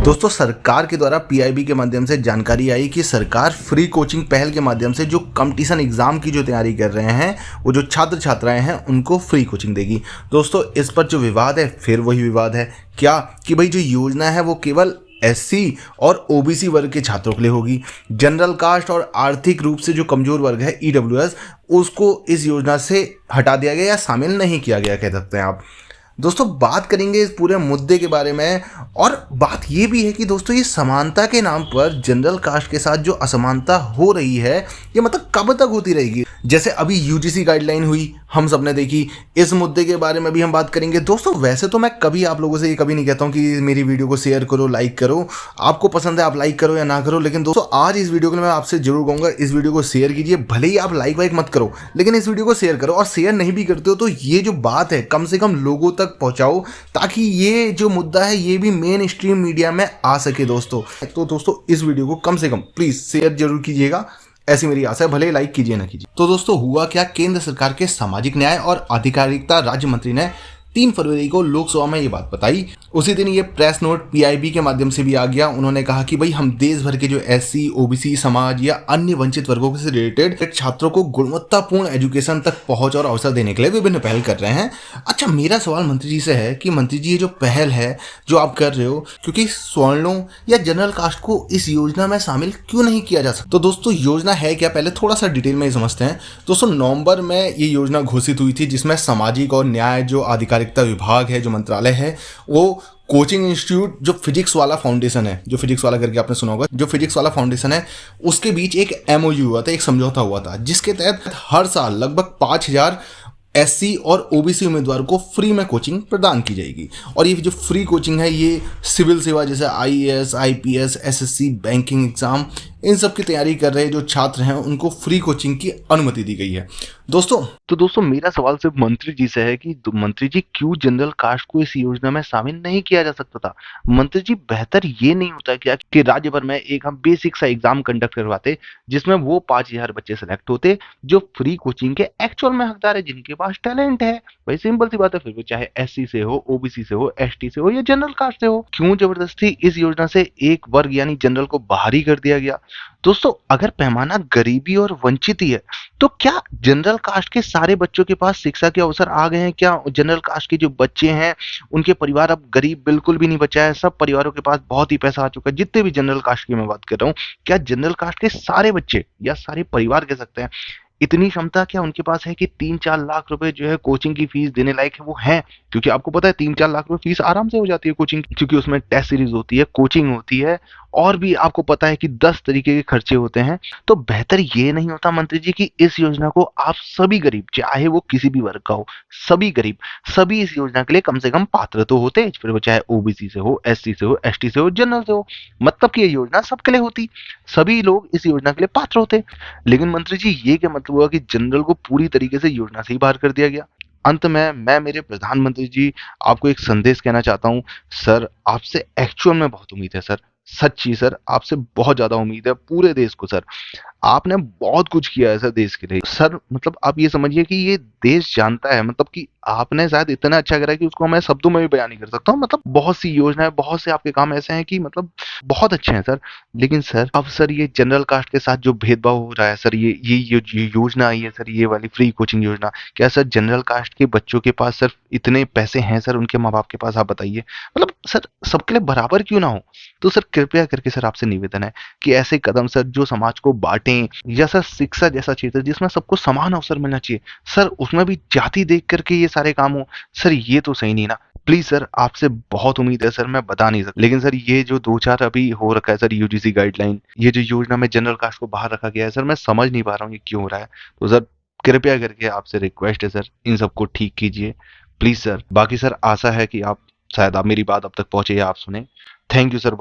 दोस्तों सरकार के द्वारा पीआईबी के माध्यम से जानकारी आई कि सरकार फ्री कोचिंग पहल के माध्यम से जो कंपटीशन एग्जाम की जो तैयारी कर रहे हैं वो जो छात्र छात्राएं हैं उनको फ्री कोचिंग देगी। दोस्तों इस पर जो विवाद है फिर वही विवाद है क्या कि भाई जो योजना है वो केवल एससी और ओबीसी वर्ग के छात्रों के लिए होगी। जनरल कास्ट और आर्थिक रूप से जो कमजोर वर्ग है ईडब्ल्यूएस उसको इस योजना से हटा दिया गया या शामिल नहीं किया गया कह सकते हैं आप। दोस्तों बात करेंगे इस पूरे मुद्दे के बारे में और बात ये भी है कि दोस्तों ये समानता के नाम पर जनरल कास्ट के साथ जो असमानता हो रही है ये मतलब कब तक होती रहेगी। जैसे अभी यूजीसी गाइडलाइन हुई हम सब ने देखी, इस मुद्दे के बारे में भी हम बात करेंगे। दोस्तों वैसे तो मैं कभी आप लोगों से ये कभी नहीं कहता हूँ कि मेरी वीडियो को शेयर करो लाइक करो, आपको पसंद है आप लाइक करो या ना करो, लेकिन दोस्तों आज इस वीडियो के लिए मैं आपसे जरूर कहूँगा इस वीडियो को शेयर कीजिए। भले ही आप लाइक वाइक मत करो लेकिन इस वीडियो को शेयर करो, और शेयर नहीं भी करते हो तो ये जो बात है कम से कम लोगों तक पहुँचाओ ताकि ये जो मुद्दा है ये भी मेन स्ट्रीम मीडिया में आ सके दोस्तों। तो दोस्तों इस वीडियो को कम से कम प्लीज शेयर जरूर कीजिएगा, ऐसी मेरी आशा है, भले ही लाइक कीजिए ना कीजिए। तो दोस्तों हुआ क्या, केंद्र सरकार के सामाजिक न्याय और आधिकारिकता राज्य मंत्री ने 3 फरवरी को लोकसभा में ये बात बताई। उसी दिन ये प्रेस नोट पीआईबी के माध्यम से भी आ गया। उन्होंने कहा कि भाई हम देश भर के जो एससी ओबीसी समाज या अन्य वंचित वर्गों से रिलेटेड छात्रों को गुणवत्तापूर्ण एजुकेशन तक पहुंच और अवसर देने के लिए विभिन्न पहल कर रहे हैं। अच्छा मेरा सवाल मंत्री जी से है कि मंत्री जी ये जो पहल है जो आप कर रहे हो, क्योंकि स्वर्णों या जनरल कास्ट को इस योजना में शामिल क्यों नहीं किया जा सकता। तो दोस्तों योजना है क्या, पहले थोड़ा सा डिटेल में समझते हैं। दोस्तों नवंबर में ये योजना घोषित हुई थी जिसमें सामाजिक और न्याय जो आधिकारिकता विभाग है जो मंत्रालय है वो कोचिंग इंस्टीट्यूट जो फिजिक्स वाला फाउंडेशन है, जो फिजिक्स वाला करके आपने सुना होगा, जो फिजिक्स वाला फाउंडेशन है उसके बीच एक एमओयू हुआ था, एक समझौता हुआ था जिसके तहत हर साल लगभग 5000 एससी और ओबीसी उम्मीदवार को फ्री में कोचिंग प्रदान की जाएगी। और ये जो फ्री कोचिंग है ये सिविल सेवा जैसे IAS IPS SSC banking exam in सब की तैयारी कर रहे जो छात्र हैं उनको फ्री कोचिंग की अनुमति दी गई है दोस्तों मेरा सवाल सिर्फ मंत्री जी से है कि मंत्री जी क्यों जनरल कास्ट को इस योजना में शामिल नहीं किया जा सकता था। मंत्री जी बेहतर ये नहीं होता क्या कि राज्य भर में एक हम बेसिक सा एग्जाम कंडक्ट करवाते जिसमें वो 5000 बच्चे सेलेक्ट होते जो फ्री कोचिंग के एक्चुअल में हकदार है, जिनके पास टैलेंट है। भाई सिंपल सी बात है, फिर वो चाहे एससी से हो ओबीसी से हो एसटी से हो या जनरल कास्ट से हो, क्यों जबरदस्ती इस योजना से एक वर्ग यानी जनरल को बाहर ही कर दिया गया। दोस्तों अगर पैमाना गरीबी और वंचित ही है तो क्या जनरल कास्ट के सारे बच्चों के पास शिक्षा के अवसर आ गए हैं? क्या जनरल कास्ट के जो बच्चे हैं उनके परिवार अब गरीब बिल्कुल भी नहीं बचा है, सब परिवारों के पास बहुत ही पैसा आ चुका है। जितने भी जनरल कास्ट की मैं बात कर रहा हूँ, क्या जनरल कास्ट के सारे बच्चे या सारे परिवार कह सकते हैं इतनी क्षमता क्या उनके पास है कि 3-4 लाख रुपए जो है कोचिंग की फीस देने लायक है वो है? क्योंकि आपको पता है 3-4 लाख रुपए फीस आराम से हो जाती है कोचिंग की, क्योंकि उसमें टेस्ट सीरीज होती है, कोचिंग होती है और भी आपको पता है कि 10 तरीके के खर्चे होते हैं। तो बेहतर ये नहीं होता मंत्री जी कि इस योजना को आप सभी गरीब चाहे वो किसी भी वर्ग का हो, सभी गरीब सभी इस योजना के लिए कम से कम पात्र तो होते, फिर वो चाहे ओबीसी से हो एससी से हो एसटी से हो जनरल से हो, मतलब कि ये योजना सबके लिए होती, सभी लोग इस योजना के लिए पात्र होते। लेकिन मंत्री जी ये क्या मतलब हुआ कि जनरल को पूरी तरीके से योजना से ही बाहर कर दिया गया। अंत में मैं मेरे प्रधानमंत्री जी आपको एक संदेश कहना चाहता हूँ। सर आपसे एक्चुअल में बहुत उम्मीद है सर, सच्ची सर आपसे बहुत ज्यादा उम्मीद है पूरे देश को। सर आपने बहुत कुछ किया है सर देश के लिए। सर मतलब आप ये समझिए कि ये देश जानता है, मतलब कि आपने शायद इतना अच्छा करा है कि उसको मैं शब्दों में भी बयान नहीं कर सकता हूँ। मतलब बहुत सी योजनाएं बहुत से आपके काम ऐसे हैं कि मतलब बहुत अच्छे हैं सर। लेकिन सर अब सर ये जनरल कास्ट के साथ जो भेदभाव हो रहा है सर, ये योजना आई है सर, ये वाली फ्री कोचिंग योजना, क्या सर जनरल कास्ट के बच्चों के पास सिर्फ इतने पैसे हैं सर उनके माँ बाप के पास? आप बताइए, मतलब सर सबके लिए बराबर क्यों ना हो? तो सर कृपया करके सर आपसे निवेदन है कि ऐसे कदम सर जो समाज को बांटे, या सर शिक्षा जैसा क्षेत्र जिसमें सबको समान अवसर मिलना चाहिए सर उसमें भी जाति देख करके ये सारे काम हो, सर ये तो सही नहीं ना। प्लीज सर आपसे बहुत उम्मीद है सर, मैं बता नहीं सकता, लेकिन सर ये जो 2-4 अभी हो रखा है सर यूजीसी गाइडलाइन, ये जो योजना में जनरल कास्ट को बाहर रखा गया है सर, मैं समझ नहीं पा रहा हूँ ये क्यों हो रहा है। तो सर कृपया करके आपसे रिक्वेस्ट है सर इन सबको ठीक कीजिए प्लीज सर। बाकी सर आशा है कि आप शायद आप मेरी बात अब तक पहुंचे या आप सुने। Thank you sir.